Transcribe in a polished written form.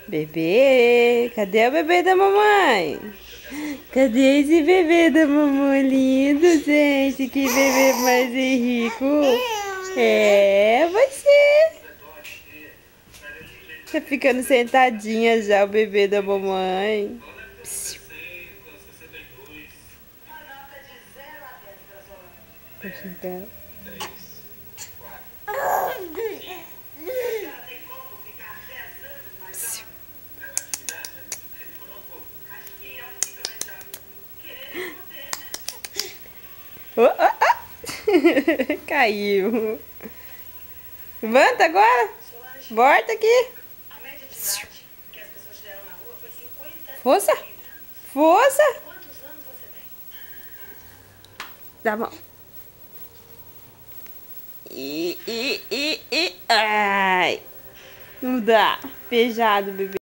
Bebê, cadê o bebê da mamãe? Cadê esse bebê da mamãe lindo, gente? Que bebê mais rico. É, você. Tá ficando sentadinha já o bebê da mamãe. Psiu. Poxa, então. Psiu. Oh, oh, oh. Caiu. Levanta agora. Volta aqui. Psiu. Força. Força. Dá a mão. Ai. Não dá. Beijado, bebê.